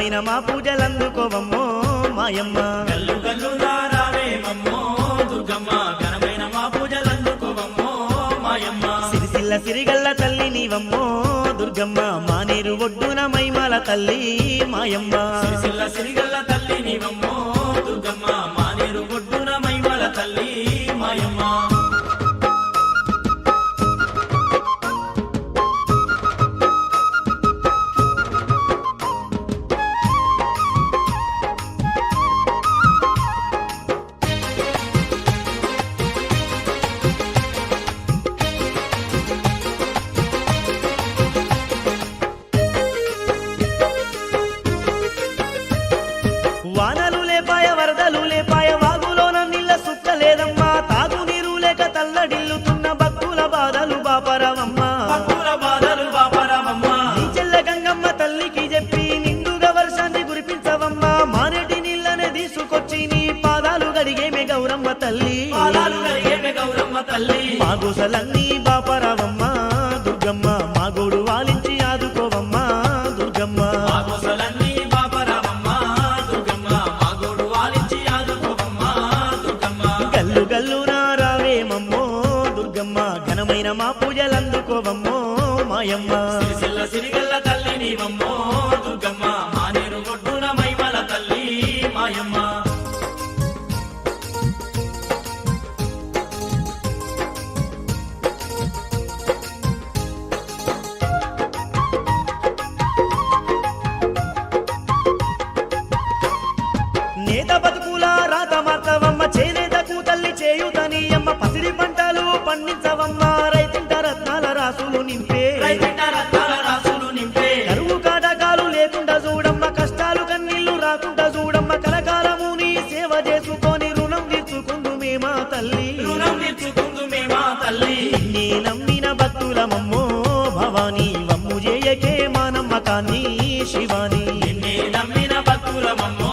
ఘనమైన మా పూజలందుకోవమ్మో మాయమ్మ. గల్లు గల్లు రావేమమ్మో దుర్గమ్మ ఘనమైన మా పూజలందుకోవమ్మో మాయమ్మ. సిరిసిల్ల సిరిగల్ల తల్లి నీవమ్మో దుర్గమ్మ మానేరు ఒడ్డున మైమల తల్లి మాయమ్మ. సిరిసిల్ల సిరిగల్ల తల్లి నీవమ్మో దుర్గమ్మ మానేరు ఒడ్డున మైమల తల్లి మాయమ్మ. వానలు లేపాయ వరదలు లేపాయ వాగులోన నీళ్ళ సుక్కలేదమ్మా. తాగునీరు లేక తల్లడిల్లుతున్న భక్తుల బాధలు బాపరవమ్మ. భక్తుల బాధలు బాపరవమ్మ. నీ చెల్ల గంగమ్మ తల్లికి చెప్పి నిండుగా వర్షాన్ని కురిపించవమ్మా. మానేటి నీళ్ళనే తీసుకొచ్చి నీ పాదాలు గడిగేమే గౌరమ్మ తల్లి. పాదాలు గడిగేమే గౌరమ్మ తల్లి. మా గుసలన్నీ బాపరవమ్మ దుర్గమ్మ మా గోడు వాలించి ఆదుకోవమ్మా దుర్గమ్మ. మా గుసలన్నీ బాపరవమ్మ దుర్గమ్మ మా గోడు వాలించి ఆదుకోవమ్మ దుర్గమ్మ. గల్లు గల్లు రావేమమ్మో దుర్గమ్మ ఘనమైన మా పూజలందుకోవమ్మో మాయమ్మ. సిరిసిల్ల సిరిగల్ల తల్లి నీవమ్మో దుర్గమ్మ మానేరు ఒడ్డున మైమల తల్లి మాయమ్మ. నేత బతుకుల రాత మార్తవమ్మ చేనేతకు తల్లి చేయుతని అమ్మ. పసిడి పంటలు పండించవమ్మ రైతింట రత్నాల రాసులు నింపే. రైతింట రత్నాల రాసులు నింపే. కరువు కాటకాలు లేకుండా చూడమ్మ కష్టాలు కన్నీళ్లు రాకుండా చూడమ్మ. కలకాలము నీ సేవ చేసుకొని రుణం తీర్చుకుందు మేమా తల్లి. రుణం తీర్చుకుందు మేమా తల్లి. నీ నమ్మిన భక్తులమమ్మో భవానీ వమ్ము చేయకే మా నమ్మకాన్ని శివాని. నిన్నే నమ్మిన భక్తులమమ్మో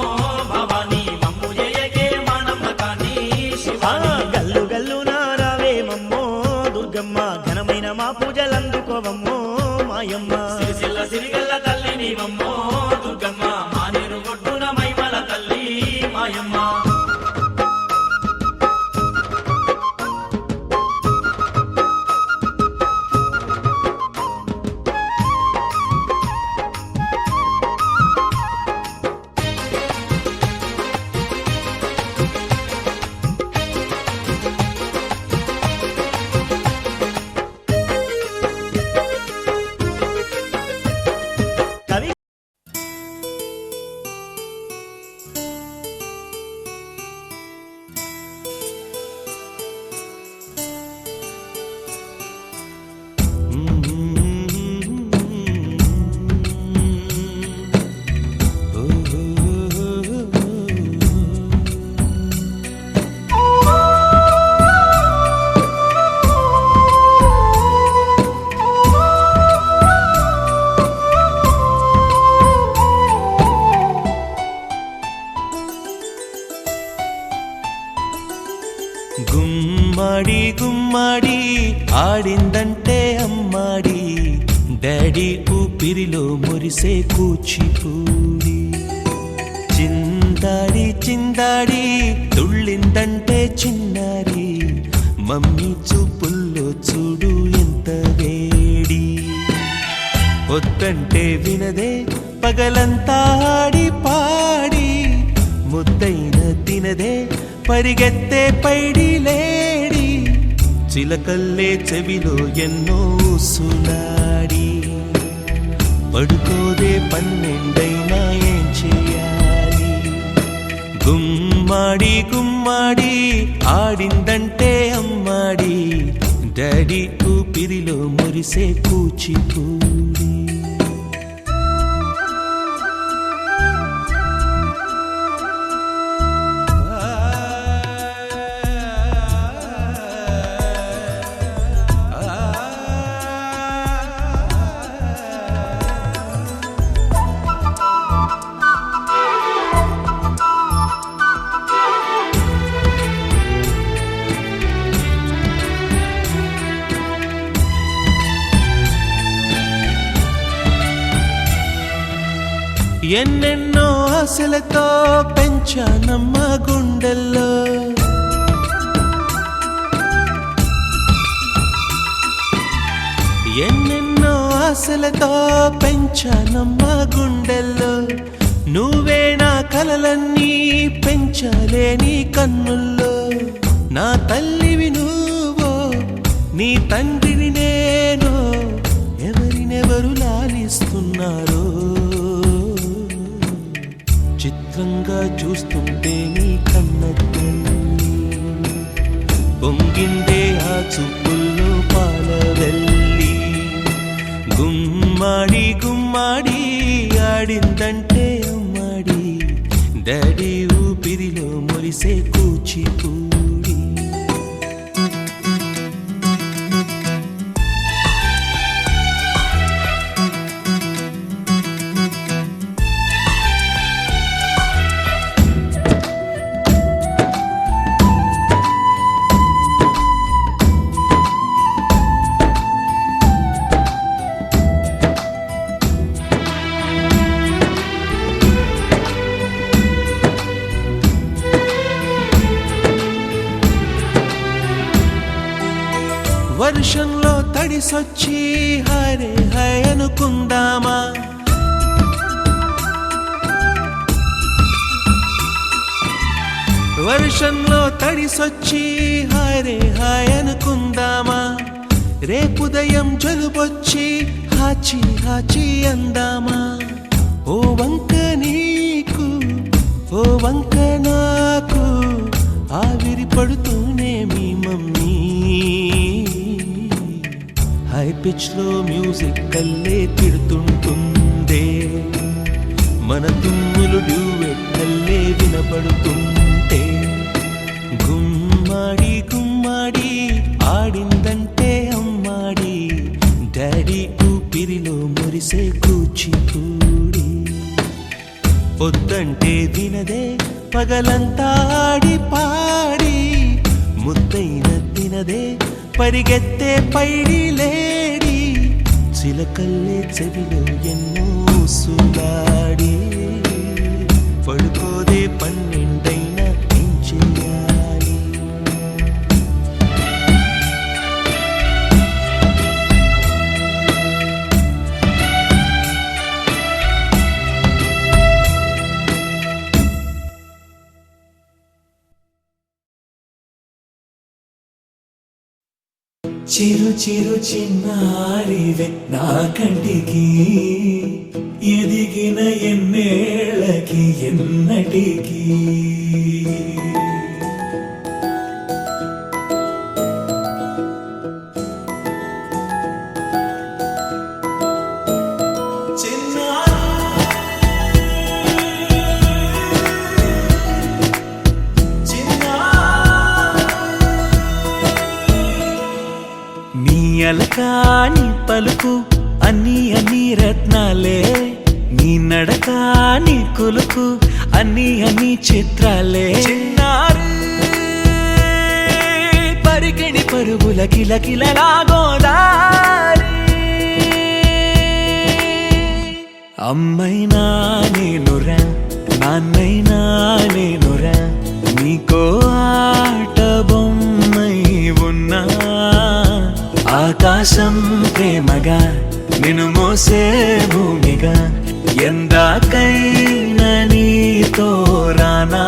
భవానీ మమ్ము జయకే మా నమ్మకాన్ని శివాని. గల్లు గల్లు రావేమమ్మో దుర్గమ్మ ఘనమైన మా పూజలందుకోవమ్మో మాయమ్మ. సిరిసిల్ల సిరిగల్ల తల్లి నీవమ్మో దుర్గమ్మ మానేరు ఒడ్డున మైమల తల్లి మాయమ్మ. కవి గుమ్మడి గుమ్మడి ఆడిందంటే అమ్మాడి డాడీ ఊపిరిలో మురిసే కూచిపూడి. చిందాడి చిందాడి తుళ్ళిందంటే చిన్నారి మమ్మీ చూపుల్లో చూడు ఎంత వేడి. వద్దంటే వినదే పగలంతా ఆడి పాడి ముద్దైన తినదే పరిగెత్తే పైడి లేడి. చిలకల్లే చెవిలో ఎన్నో సులాడి పడుకోదే పన్నెండైనా ఏం చేయాలి. గుమ్మాడి గుమ్మాడి ఆడిందంటే అమ్మాడి డాడీ ఊపిరిలో మురిసే కూచిపూడి. ఎన్నెన్నో ఆశలతో పెంచానమ్మ గుండెల్లో ఎన్నెన్నో ఆశలతో పెంచానమ్మ గుండెల్లో నువ్వే నా కలలన్నీ పెంచాలే నీ కన్నుల్లో నా తల్లివి నువ్వో నీ తండ్రిని నేను ఎవరినెవరు లాలిస్తున్నారో చిత్రంగా చూస్తుంటే నీ కన్న తల్లి పొంగిందే ఆ చూపుల్లో పాలవెల్లి గుమ్మాడి గుమ్మాడి ఆడిందంటే అమ్మాడి డాడీ ఊపిరిలో మురిసే కూచిపూడి వర్షంలో తడిసొచ్చి హరే హై అనుకుందామా వర్షంలో తడిసొచ్చి హరే హాయ్ అనుకుందామా రేపుదయం జలుబొచ్చి హాచి హాచి అందామా ఓ వంక నీకు ఓ వంక నాకు ఆవిరి పడుతూనే మీ మమ్మీ హై పిచ్ లో మ్యూజిక్ కల్లే తిడుతుంటుందే మన తుమ్ములు డ్యూయెట్ కల్లే వినపడుతుంటే గుమ్మాడి గుమ్మాడి ఆడిందంటే అమ్మాడి డాడీ ఊపిరిలో మురిసే కూచిపూడి పొద్దంటే వినదే పగలంతా ఆడి పాడి ముద్దైన తినదే పరిగెత్తే పైడి లేడి చిలకల్లే చెవిలో ఎన్నో సులాడి పడుకోదే పన్నెండైనా ఏం చెయ్యాలి చిరు చిరు చిన్నారివే నా కంటికి ఎదిగిన ఎన్నేళ్ళకి ఎన్నటికి అలకాని పలుకు అన్ని అన్ని రత్నాలే నీ నడకాని కులుకు అన్ని అన్ని చిత్రాలే చిన్నారు పరికిణి పరుగుల కిలకిలలాగోదారి అమ్మైనా నేనురా నాన్నైనా నేనురా నీకో ఆట బొమ్మై ఉన్నా ఆకాశం ప్రేమగా నిన్ను మోసే భూమిగా ఎందాకైనా నీతో రానా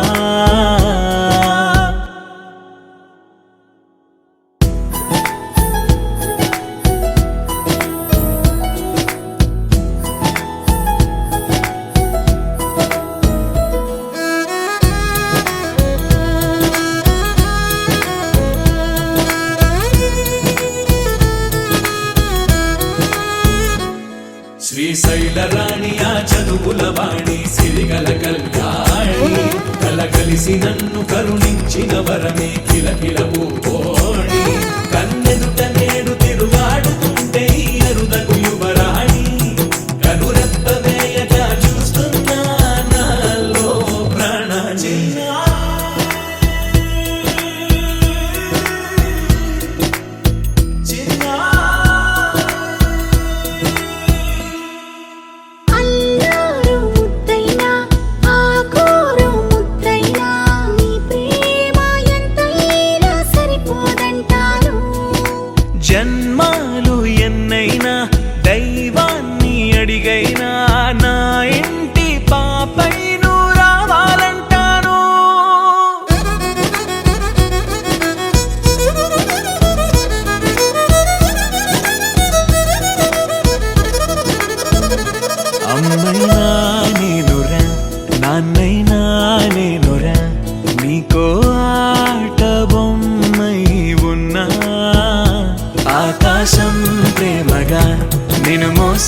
శ్రీశైల రాణి ఆ చదువుల వాణి సిరిగల కళ్యాణి కలగలిసి నన్ను కరుణించిన వరమే కిలకిల పూకోణి కన్నెదుట నేడు తిరుగాడుతుంటే అరుదకు యువరాణి కనురెప్ప వేయక చూస్తున్నా నాలో ప్రాణ అల్లారు ముద్ద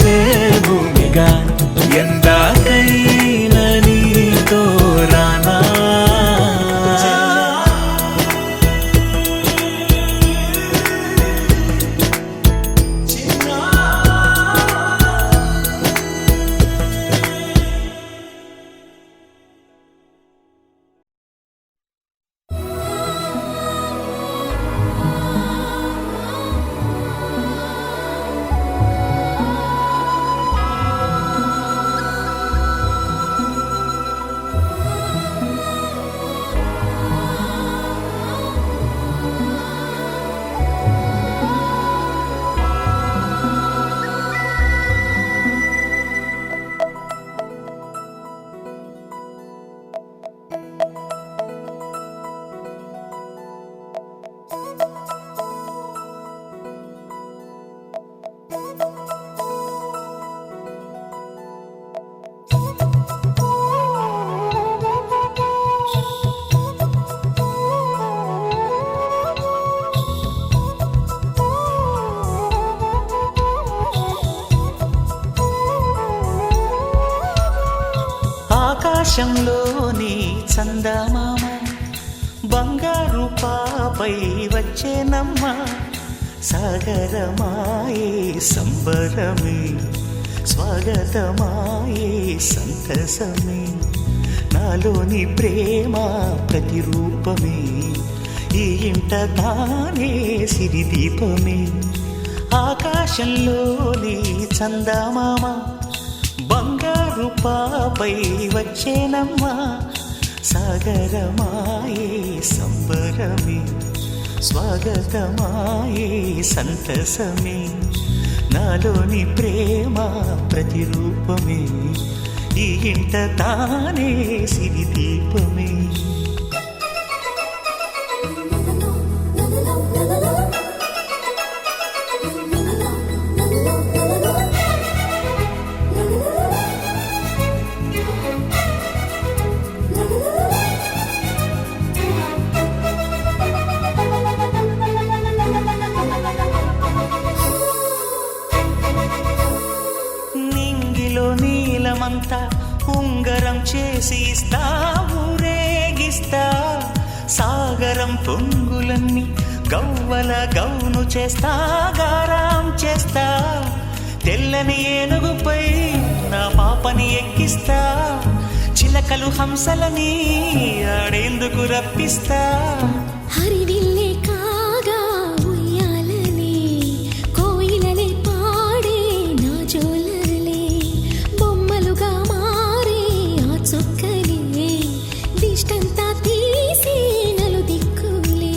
మోసే భూమిగా ఎందాకైనా నీతో రానా ఆకాశంలోని చందమామ బంగారు పాపై వచ్చేనమ్మ సాగరమాయే సంబరమే స్వాగతమాయే సంతసమే నాలోని ప్రేమ ప్రతిరూపమే ఈ ఇంట తానే సిరిదీపమే ఆకాశంలోని చందమామ బంగారు పాపై వచ్చేనమ్మా సాగరమాయే సంబరమే స్వాగతమాయే సంతసమే నాలోని ప్రేమ ప్రతిరూపమే ఈ ఇంట తానే సిరిదీపమే నీలమంతా ఉంగరం చేసి ఇస్తా ఊరేగిస్తా సాగరం పొంగులన్నీ గవ్వల గౌను చేస్తా గారాం చేస్తా తెల్లని ఏనుగుపై నా పాపని ఎక్కిస్తా చిలకలు హంసలని ఆడేందుకు రప్పిస్తా హరివిల్లే కాగా ఉయ్యాలనే కోయిలలే పాడే నా జోలలే బొమ్మలుగా మారే ఆ చొక్కలే దిష్టంతా తీసి నలు దిక్కులే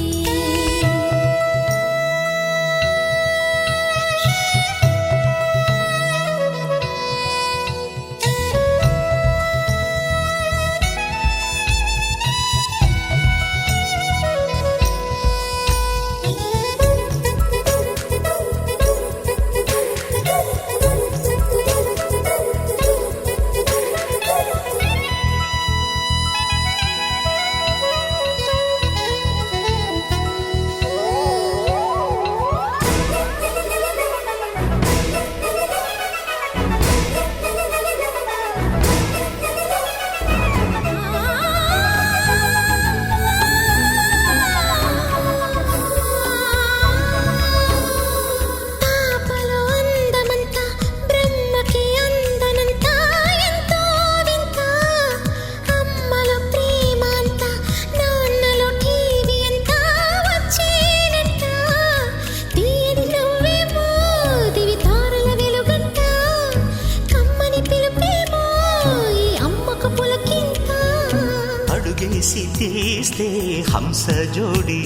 అడుగేసి తీస్తే హంస జోడి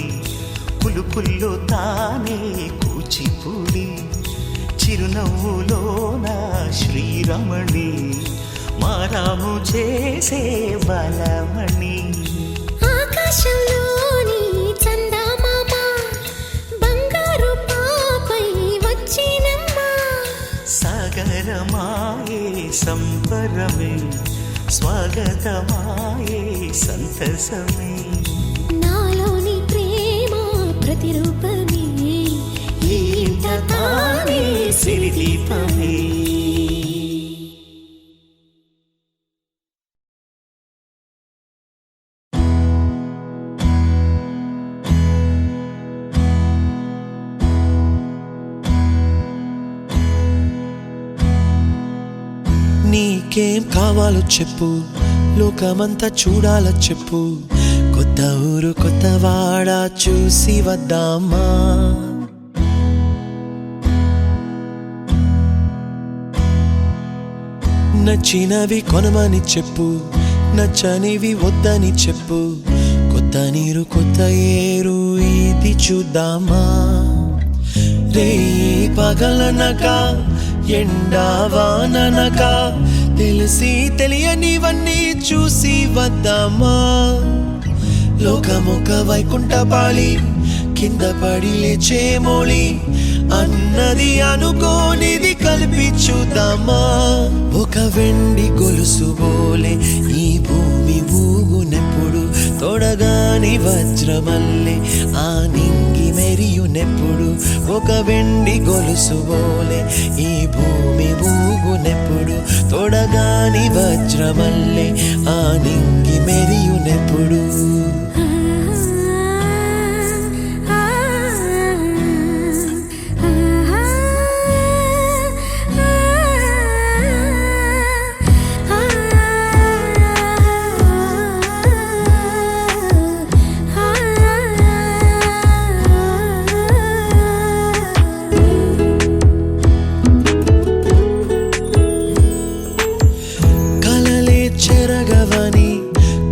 పులుపుల్లో తానే కూచిపూడి చిరునవ్వులోన శ్రీరమణి మారాము చేసే బలమణి ఆకాశంలోని చందమామ బంగారు పాపై వచ్చినమ్మా సాగరమాయే సంబరమే స్వాగతమాయే సంతసమే నాలోని ప్రేమ ప్రతిరూపమే ఈ ఇంట తానే సిరిదీపమే నీకేం కావాలో చెప్పు, లోకమంతా చూడాల చెప్పు, కొత్త ఊరు కొత్త వాడ చూసి వద్దామా. నచ్చినవి కొనమని చెప్పు, నచ్చనివి వద్దని చెప్పు, కొత్త నీరు కొత్త ఏరు ఇది చూద్దామా. రే పగలనక ఎండావాననక తెలిసి తెలియనివన్నీ చూసి వద్దామా. లోకమొక వైకుంఠపాళి, కింద పడి లేచే మోళి, అన్నది అనుకోనిది కలిపి చూద్దామా. ఒక వెండి గొలుసు బోలే ఈ భూమి ఊగునెప్పుడు, తొడగాని వజ్రమల్లె ఆ నింగి మెరియునెప్పుడు. ఒక వెండి గొలుసు బోలే ఈ భూమి ఊగునెప్పుడు, తొడగాని వజ్రమల్లె ఆ నింగి మెరియునెప్పుడు.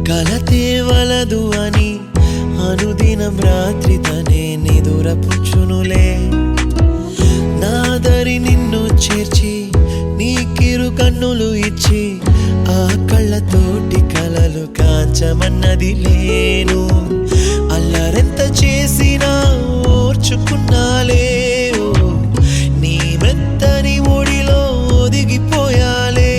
కలతేవలదు అని అనుదినం రాత్రి తనే నిదురపుచ్చునులే. నాదరి నిన్ను చేర్చి నీకిరు కన్నులు ఇచ్చి, ఆ కళ్ళతోటి కలలు కాంచమన్నది లేను. అల్లరెంత చేసినా ఓర్చుకున్నాలే, నీ మెత్తని ఒడిలో ఒదిగిపోయాలే.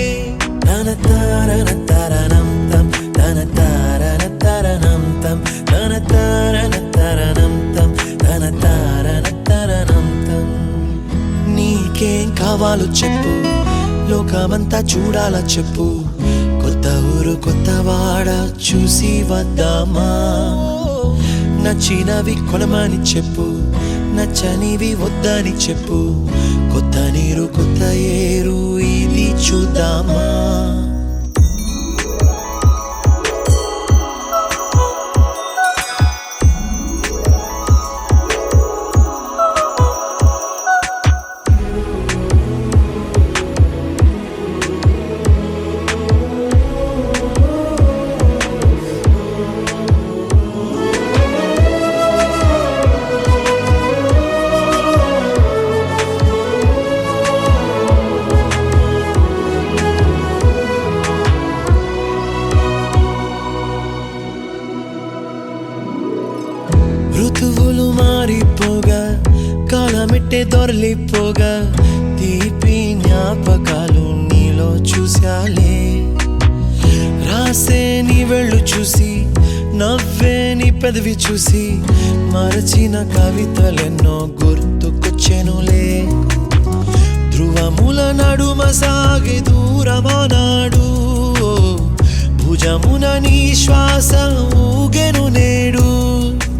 తన తారన తరణం తం, తన తారన తరణం తం, తన తారన తరణం తం, తన తారన తరణం తం. నీకేం కావాలో చెప్పు, లోకమంతా చూడాల చెప్పు, కొత్త ఊరు కొత్త వాడ చూసి వద్దామా. నచ్చినవి కొనమని చెప్పు, నచ్చనివి వద్దని చెప్పు, కొత్త నీరు కొత్త ఏరు ఇది చూద్దామా. ఋతువులు మారిపోగా, కాలమెట్టే దొరలిపోగా, తీపి జ్ఞాపకాలు నీలో చూశాలే. రాసే నీ వెళ్ళు చూసి, నవ్వే నీ పెదవి చూసి, మరచిన కవితలెన్నో గుర్తుకొచ్చెనులే. ధ్రువముల నడుమ సాగే దూరమానాడు, భుజమున నీ శ్వాస ఊగెను నేడు.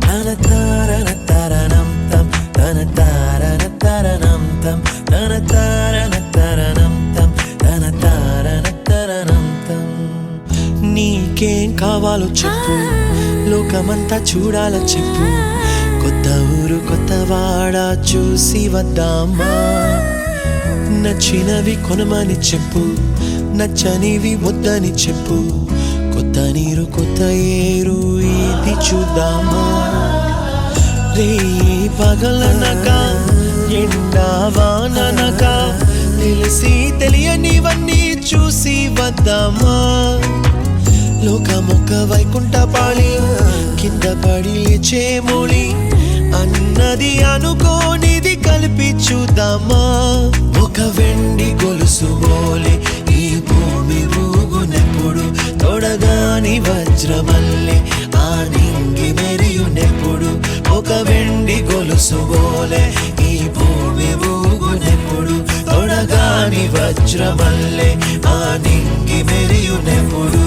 తన తారన తరణం తం, తన తారన తరణం తం, తన తారన తరణం తం, తన తారన తరణం తం. నీకేం కావాలో చెప్పు, లోకమంతా చూడాల చెప్పు, కొత్త ఊరు కొత్త వాడ చూసి వద్దామా. నచ్చినవి కొనమని చెప్పు, నచ్చనివి వద్దని చెప్పు, కొత్త నీరు కొత్త ఏరు ఇది చూద్దామా. రే పగలనక ఎండావాననక తెలిసి తెలియనివన్నీ చూసి వద్దామా. లోకమొక వైకుంఠపాళి, కింద పడి లేచే మోళి, అన్నది అనుకోనిది కలిపి చూద్దామా. ఒక వెండి గొలుసు బోలే ఈ భూమి ఊగునెప్పుడు, తొడగాని వజ్రమల్లె ఆ నింగి మెరియునెప్పుడు. ఒక వెండి గొలుసు బోలే ఈ భూమి ఊగునెప్పుడు, తొడగాని వజ్రమల్లె ఆ నింగి మెరియునెప్పుడు.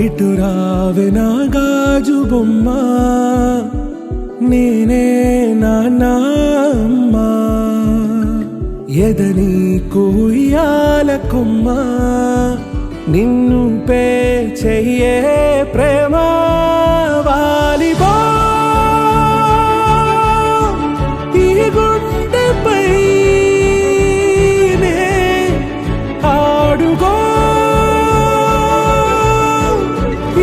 ఇటు రావే నా గాజు బొమ్మ నేనే నాన్న అమ్మ ఎదని కుయ్యాల కొమ్మ నిన్ను పే చెయ్యే ప్రేమ వాలిబా ఈ గుండెపై నే ఆడుగో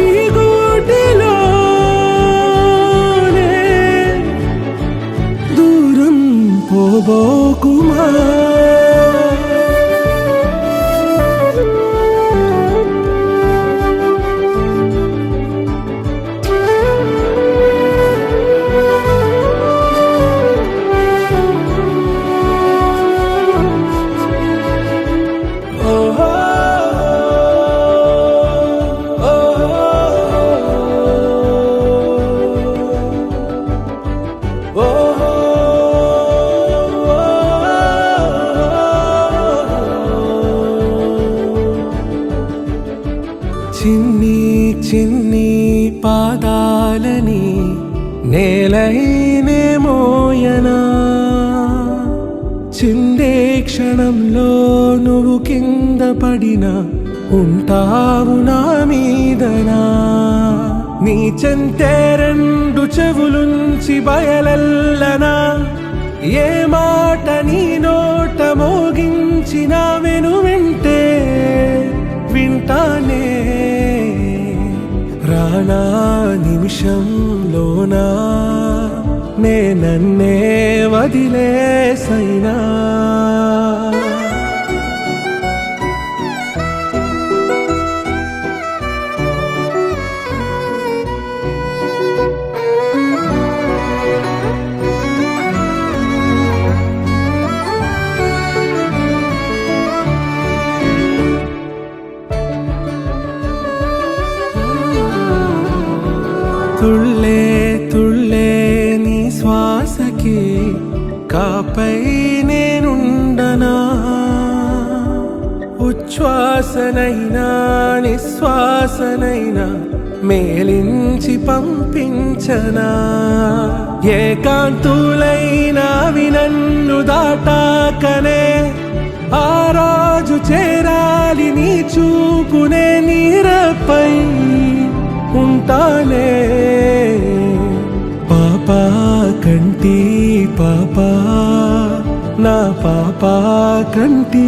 ఈ గుడిలోనే దూరం పోబోకుమా చిన్ని చిన్ని పాదాలని నేలైనే మోయనా చిందే క్షణంలో నువ్వు కింద పడినా ఉంటావు నా మీదనా నీ చెంతే రెండు చెవులుంచి బయలెల్లనా ఏ మాట నీ నోట మోగించిన వెను వింటే వింటానే రానా నిమిషంలోనా నే నన్నే వదిలేసైనా తుళ్ళే తుళ్ళే నీ శ్వాసకి కాపై నేనుండనా ఉచ్ఛ్వాసనైనా నిశ్వాసనైనా మేలించి పంపించనా ఏకాంతులైనా వినన్ను దాటాకనే ఆ రోజు చేరాలి నీ చూపునే నీరపై ఉంటానే పాపా కంటి పాపా నా పాపా కంటి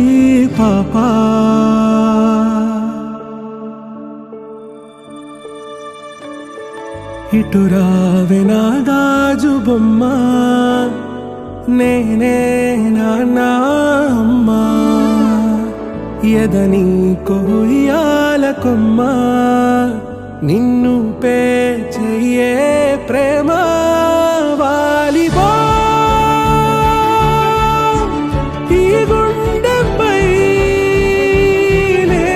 పాపా ఇటు రావే నా గాజు బొమ్మ నేనే నాన్న అమ్మ ఎదని కొయ్యాల కొమ్మ నిన్ను పే చెయ్యే ప్రేమ వాలిబా ఈ గుండెపై నే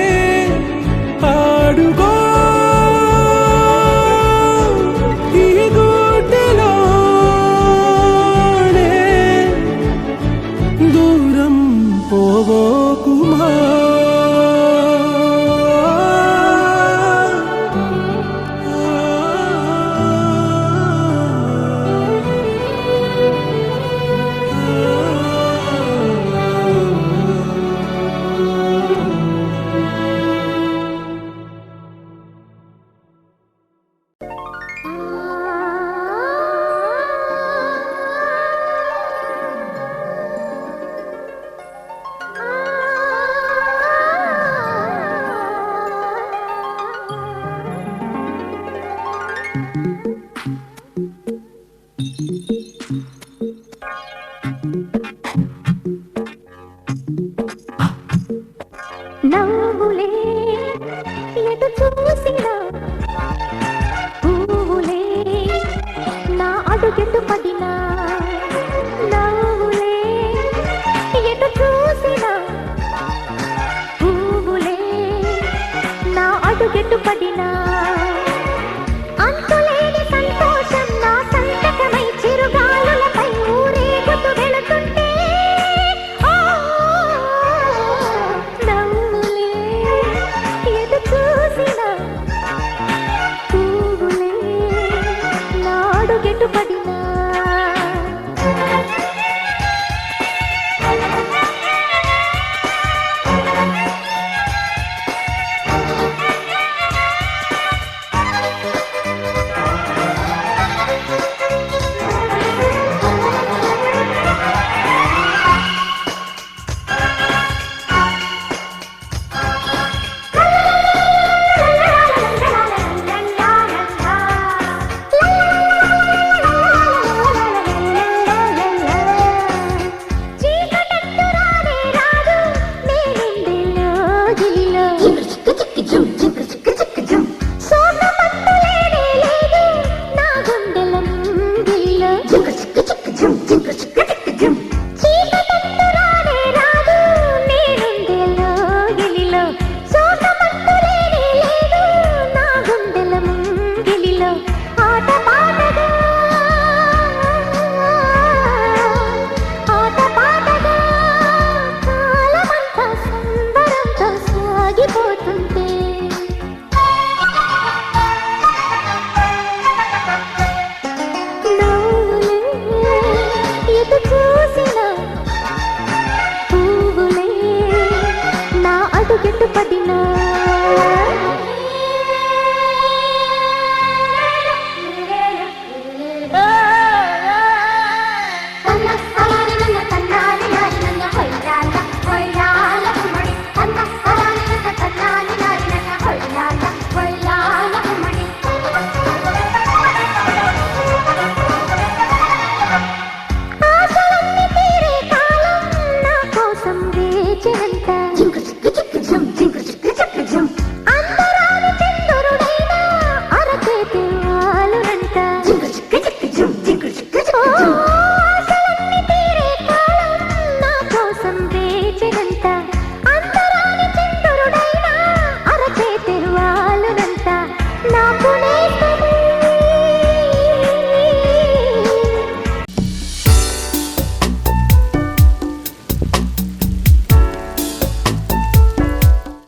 ఆడుగో ఈ గుడిలోనే దూరం పోబోకుమా చీకటంటూ రానే రాదు నేనుండేలో గెలిలో సోకమంటూ లేనే లేదు నా గుండెల ముంగిలిలో ఆట పాటగా కాలమంతా సంబరంతో సాగిపోతుంటే నవ్వులే ఎటు చూసినా పువ్వులే నా అడుగెట్టు పడినా